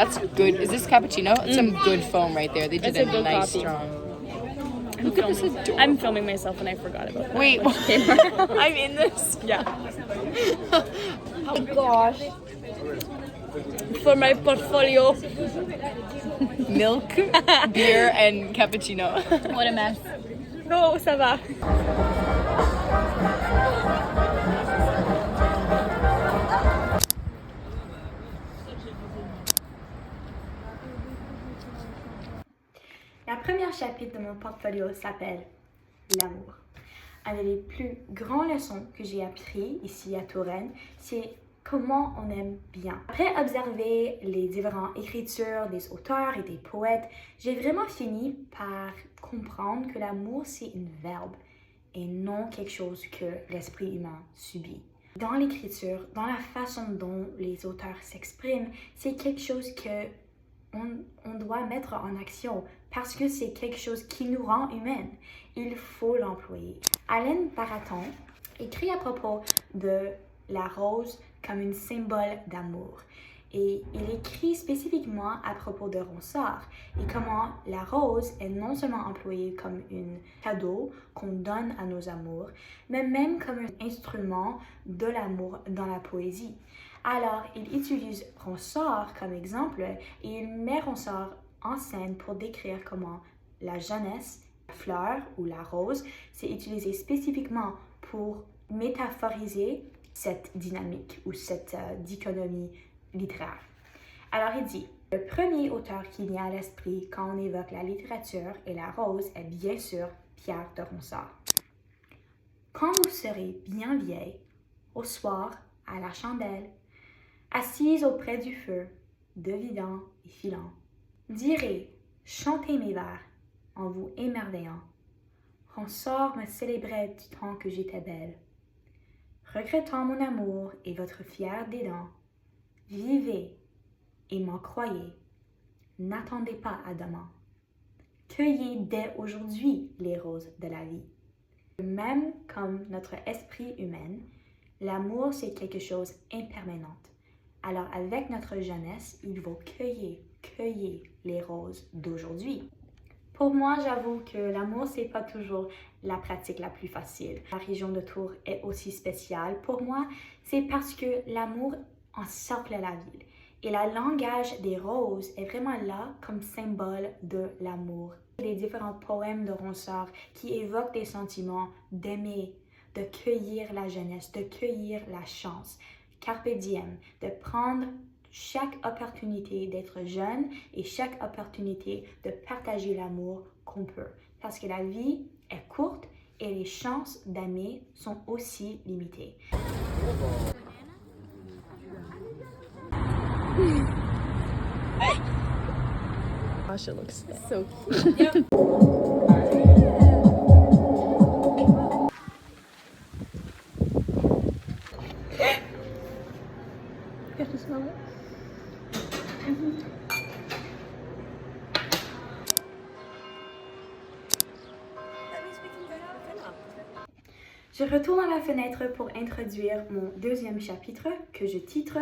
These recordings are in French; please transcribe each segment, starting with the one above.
That's good. Is this cappuccino? It's some good foam right there. They did That's a a good nice, coffee. strong. Look at this adorable. I'm filming myself and I forgot about that. Wait, I'm in this? Yeah. Oh gosh. For my portfolio. Milk, beer, and cappuccino. What a mess. Oh, ça va. La première chapitre de mon portfolio s'appelle l'amour. Une des plus grandes leçons que j'ai appris ici à Touraine, c'est comment on aime bien. Après observer les différentes écritures des auteurs et des poètes, j'ai vraiment fini par comprendre que l'amour, c'est un verbe et non quelque chose que l'esprit humain subit. Dans l'écriture, dans la façon dont les auteurs s'expriment, c'est quelque chose que on doit mettre en action parce que c'est quelque chose qui nous rend humaines. Il faut l'employer. Alain Baraton écrit à propos de la rose comme un symbole d'amour. Et il écrit spécifiquement à propos de Ronsard et comment la rose est non seulement employée comme un cadeau qu'on donne à nos amours, mais même comme un instrument de l'amour dans la poésie. Alors, il utilise Ronsard comme exemple et il met Ronsard en scène pour décrire comment la jeunesse, la fleur ou la rose, c'est utilisé spécifiquement pour métaphoriser cette dynamique ou cette dichotomie littéraire. Alors, il dit, le premier auteur qui vient à l'esprit quand on évoque la littérature et la rose est bien sûr Pierre de Ronsard. Quand vous serez bien vieille, au soir, à la chandelle, assise auprès du feu, devinant et filant, direz, chantez mes vers, en vous émerveillant. Ronsard me célébrait du temps que j'étais belle. Regrettant mon amour et votre fier dédain, vivez et m'en croyez, n'attendez pas à demain. Cueillez dès aujourd'hui les roses de la vie. Même comme notre esprit humain, l'amour c'est quelque chose d'impermanent. Alors avec notre jeunesse, il faut cueillir les roses d'aujourd'hui. Pour moi, j'avoue que l'amour, c'est pas toujours la pratique la plus facile. La région de Tours est aussi spéciale. Pour moi, c'est parce que l'amour encercle la ville. Et le langage des roses est vraiment là comme symbole de l'amour. Les différents poèmes de Ronsard qui évoquent des sentiments d'aimer, de cueillir la jeunesse, de cueillir la chance. Carpe diem, de prendre chaque opportunité d'être jeune et chaque opportunité de partager l'amour qu'on peut. Parce que la vie est courte et les chances d'aimer sont aussi limitées. Gosh, it looks So cute. You have to smell it. Je retourne à la fenêtre pour introduire mon deuxième chapitre que je titre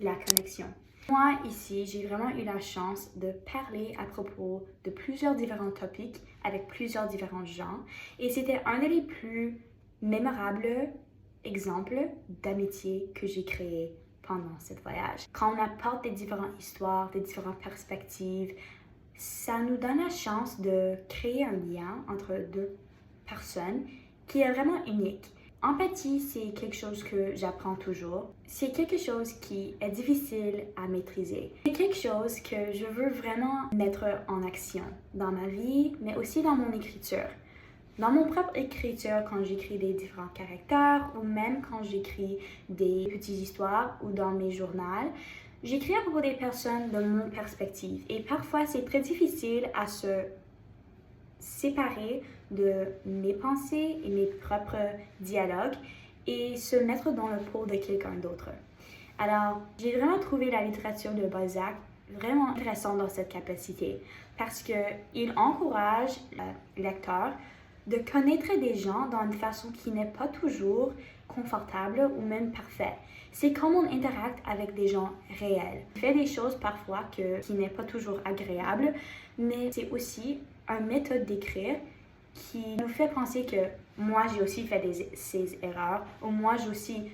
La connexion. Moi, ici, j'ai vraiment eu la chance de parler à propos de plusieurs différents topics avec plusieurs différents gens et c'était un des plus mémorables exemples d'amitié que j'ai créé pendant ce voyage. Quand on apporte des différentes histoires, des différentes perspectives, ça nous donne la chance de créer un lien entre deux personnes qui est vraiment unique. Empathie, c'est quelque chose que j'apprends toujours. C'est quelque chose qui est difficile à maîtriser. C'est quelque chose que je veux vraiment mettre en action dans ma vie, mais aussi dans mon écriture. Dans mon propre écriture, quand j'écris des différents caractères ou même quand j'écris des petites histoires ou dans mes journaux, j'écris à propos des personnes de mon perspective. Et parfois, c'est très difficile à se séparer de mes pensées et mes propres dialogues et se mettre dans le peau de quelqu'un d'autre. Alors, j'ai vraiment trouvé la littérature de Balzac vraiment intéressante dans cette capacité parce qu'il encourage le lecteur de connaître des gens d'une façon qui n'est pas toujours confortable ou même parfaite. C'est comment on interacte avec des gens réels. On fait des choses parfois qui n'est pas toujours agréable, mais c'est aussi une méthode d'écrire qui nous fait penser que moi j'ai aussi fait ces erreurs, ou moi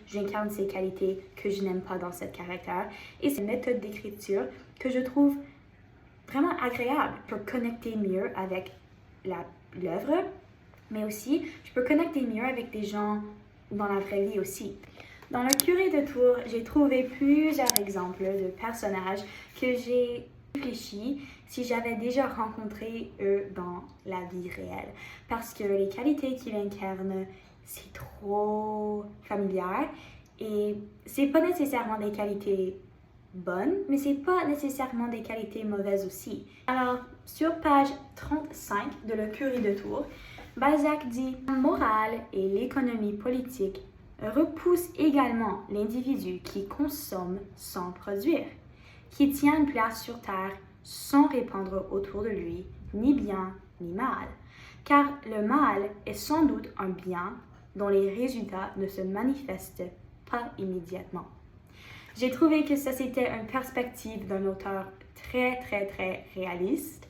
j'incarne ces qualités que je n'aime pas dans ce caractère. Et c'est une méthode d'écriture que je trouve vraiment agréable pour connecter mieux avec l'œuvre, mais aussi je peux connecter mieux avec des gens dans la vraie vie aussi. Dans le curé de Tours, j'ai trouvé plusieurs exemples de personnages que j'ai réfléchi si j'avais déjà rencontré eux dans la vie réelle. Parce que les qualités qu'ils incarnent, c'est trop familier et c'est pas nécessairement des qualités bonnes, mais c'est pas nécessairement des qualités mauvaises aussi. Alors, sur page 35 de Le Curé de Tours, Balzac dit « La morale et l'économie politique repoussent également l'individu qui consomme sans produire, qui tient une place sur terre sans répandre autour de lui ni bien ni mal, car le mal est sans doute un bien dont les résultats ne se manifestent pas immédiatement. » J'ai trouvé que ça c'était une perspective d'un auteur très réaliste.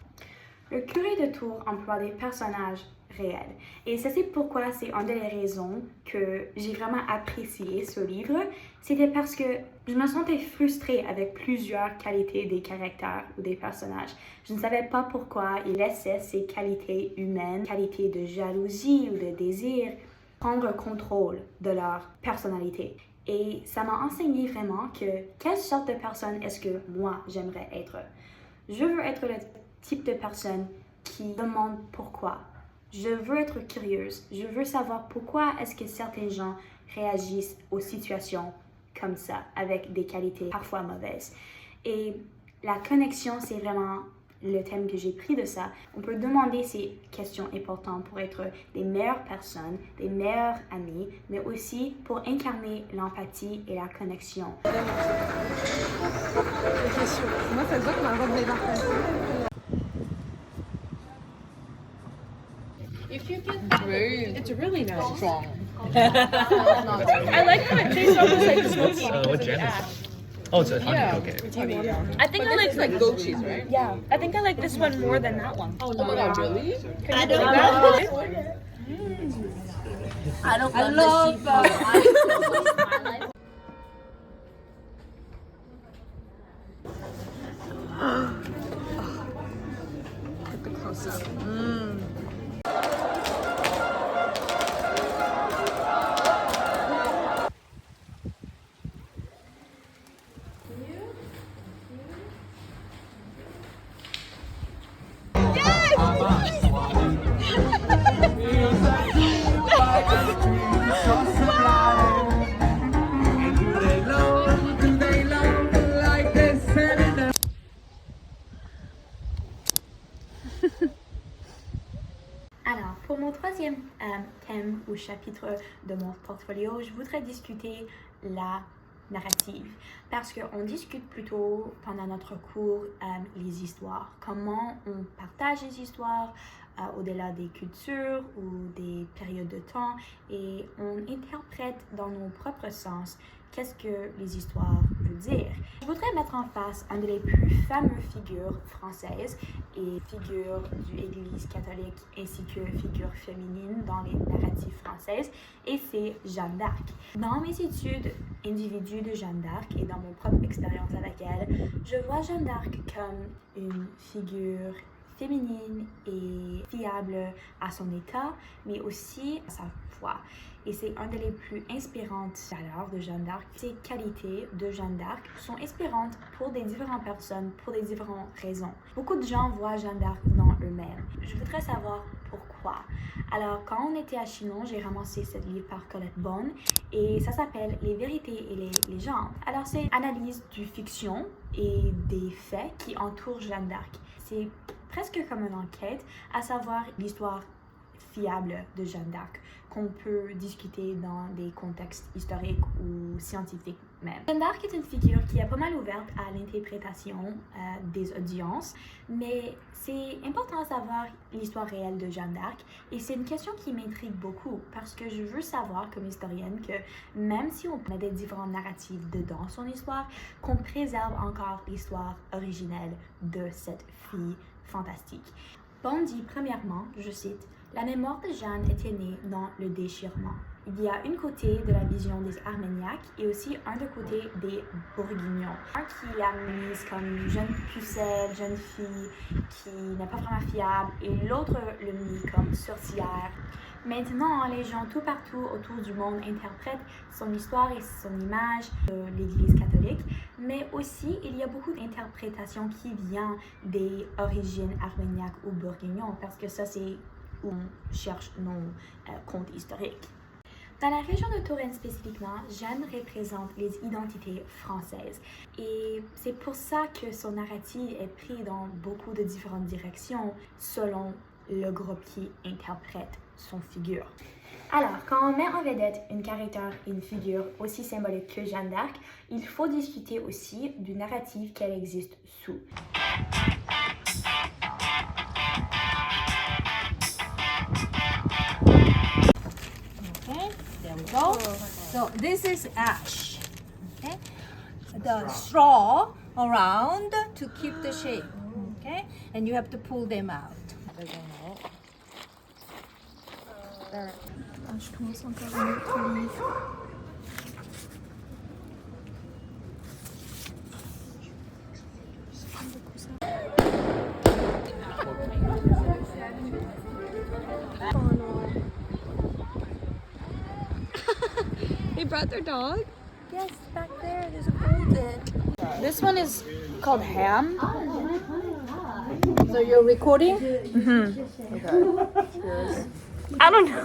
Le curé de Tours emploie des personnages réels. Et ça c'est pourquoi c'est une des raisons que j'ai vraiment apprécié ce livre. C'était parce que je me sentais frustrée avec plusieurs qualités des caractères ou des personnages. Je ne savais pas pourquoi ils laissaient ces qualités humaines, qualités de jalousie ou de désir, prendre contrôle de leur personnalité. Et ça m'a enseigné vraiment que quelle sorte de personne est-ce que moi j'aimerais être. Je veux être le type de personne qui demande pourquoi. Je veux être curieuse. Je veux savoir pourquoi est-ce que certains gens réagissent aux situations comme ça, avec des qualités parfois mauvaises. Et la connexion, c'est vraiment le thème que j'ai pris de ça. On peut demander ces questions importantes pour être des meilleures personnes, des meilleurs amis, mais aussi pour incarner l'empathie et la connexion. Moi, ça se voit qu'on a le droit de les partager. If you get it's really not strong. I like how it tastes almost like smoky. What jam is that? Oh, it's a honey. Yeah. Okay. I think I like goat cheese, right? Yeah, I think I like this one more than that one. Oh my god, really? I don't know. I love the Get the close up. Alors, pour mon troisième thème ou chapitre de mon portfolio, je voudrais discuter la narrative. Parce qu'on discute plutôt pendant notre cours les histoires. Comment on partage les histoires au-delà des cultures ou des périodes de temps. Et on interprète dans nos propres sens qu'est-ce que les histoires veulent dire. Je voudrais mettre en face une des plus fameuses figures françaises et figures de l'Église catholique ainsi que figures féminines dans les narratives françaises, et c'est Jeanne d'Arc. Dans mes études individuelles de Jeanne d'Arc et dans mon propre expérience avec elle, je vois Jeanne d'Arc comme une figure féminine et fiable à son état, mais aussi à sa foi. Et c'est une des plus inspirantes valeurs de Jeanne d'Arc. Ces qualités de Jeanne d'Arc sont inspirantes pour des différentes personnes, pour des différentes raisons. Beaucoup de gens voient Jeanne d'Arc dans eux-mêmes. Je voudrais savoir pourquoi. Alors, quand on était à Chinon, j'ai ramassé ce livre par Colette Bonne et ça s'appelle Les vérités et les légendes. Alors, c'est une analyse du fiction et des faits qui entourent Jeanne d'Arc. C'est presque comme une enquête, à savoir l'histoire fiable de Jeanne d'Arc qu'on peut discuter dans des contextes historiques ou scientifiques même. Jeanne d'Arc est une figure qui est pas mal ouverte à l'interprétation des audiences, mais c'est important de savoir l'histoire réelle de Jeanne d'Arc et c'est une question qui m'intrigue beaucoup parce que je veux savoir comme historienne que même si on met des différents narratifs dedans son histoire, qu'on préserve encore l'histoire originelle de cette fille fantastique. Bon dit premièrement, je cite, « La mémoire de Jeanne était née dans le déchirement. Il y a une côté de la vision des Armagnacs et aussi un de côté des Bourguignons. Un qui l'a mise comme une jeune pucelle, jeune fille qui n'est pas vraiment fiable et l'autre le mit comme sorcière. Maintenant, les gens tout partout autour du monde interprètent son histoire et son image de l'Église catholique, mais aussi il y a beaucoup d'interprétations qui viennent des origines armagnaques ou bourguignons, parce que ça c'est où on cherche nos contes historiques. Dans la région de Touraine spécifiquement, Jeanne représente les identités françaises et c'est pour ça que son narratif est pris dans beaucoup de différentes directions selon le groupe qui interprète son figure. Alors, quand on met en vedette une caractère et une figure aussi symbolique que Jeanne d'Arc, il faut discuter aussi du narratif qu'elle existe sous. Okay, there we go. So this is ash. Okay, the straw around to keep the shape. Okay, and you have to pull them out. Je commence encore un autre livre. They brought their dog? Yes, back there. There's a golden. This one is called Ham. So you're recording? I don't know.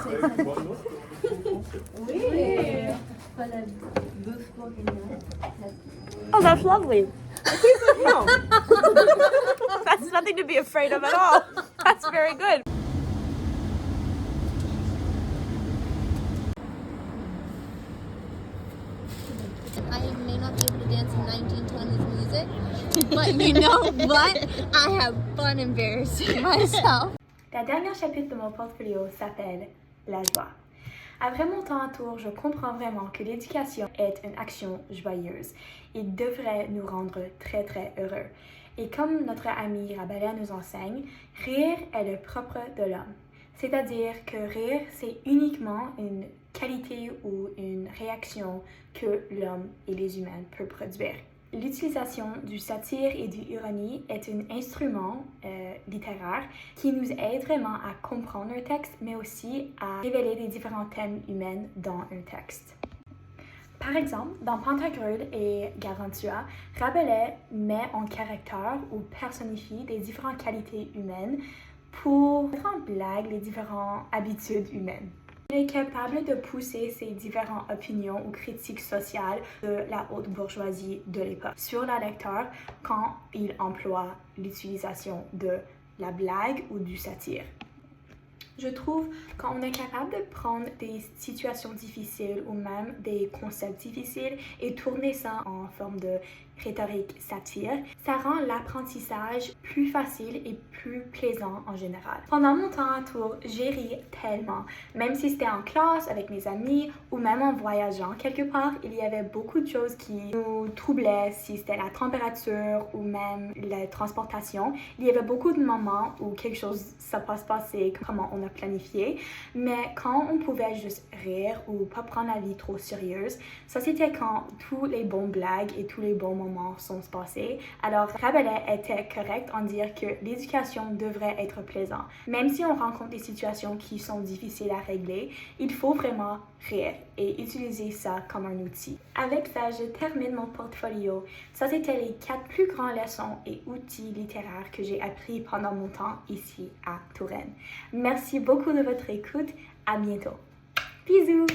Oh, that's lovely. No. That's nothing to be afraid of at all. That's very good. I may not be able to dance in 1920s music, but you know what? I have fun embarrassing myself. La dernière chapitre de mon portfolio s'appelle La joie. Après mon temps à Tours, je comprends vraiment que l'éducation est une action joyeuse et devrait nous rendre très très heureux. Et comme notre ami Rabelais nous enseigne, rire est le propre de l'homme. C'est-à-dire que rire, c'est uniquement une qualité ou une réaction que l'homme et les humains peuvent produire. L'utilisation du satire et du ironie est un instrument littéraire qui nous aide vraiment à comprendre un texte, mais aussi à révéler les différents thèmes humains dans un texte. Par exemple, dans Pantagruel et Gargantua, Rabelais met en caractère ou personnifie des différentes qualités humaines pour mettre en blague les différentes habitudes humaines. Il est capable de pousser ses différentes opinions ou critiques sociales de la haute bourgeoisie de l'époque sur le lecteur quand il emploie l'utilisation de la blague ou du satire. Je trouve qu'on est capable de prendre des situations difficiles ou même des concepts difficiles et tourner ça en forme de rhétorique satire, ça rend l'apprentissage plus facile et plus plaisant en général. Pendant mon temps à Tours, j'ai ri tellement, même si c'était en classe avec mes amis ou même en voyageant quelque part, il y avait beaucoup de choses qui nous troublaient, si c'était la température ou même la transportation. Il y avait beaucoup de moments où quelque chose ça pas se passer comment on a planifié, mais quand on pouvait juste rire ou pas prendre la vie trop sérieuse, ça c'était quand tous les bons blagues et tous les bons moments sont passés. Alors Rabelais était correct en dire que l'éducation devrait être plaisante. Même si on rencontre des situations qui sont difficiles à régler, il faut vraiment rire et utiliser ça comme un outil. Avec ça, je termine mon portfolio. Ça, c'était les 4 plus grandes leçons et outils littéraires que j'ai appris pendant mon temps ici à Touraine. Merci beaucoup de votre écoute. À bientôt. Bisous!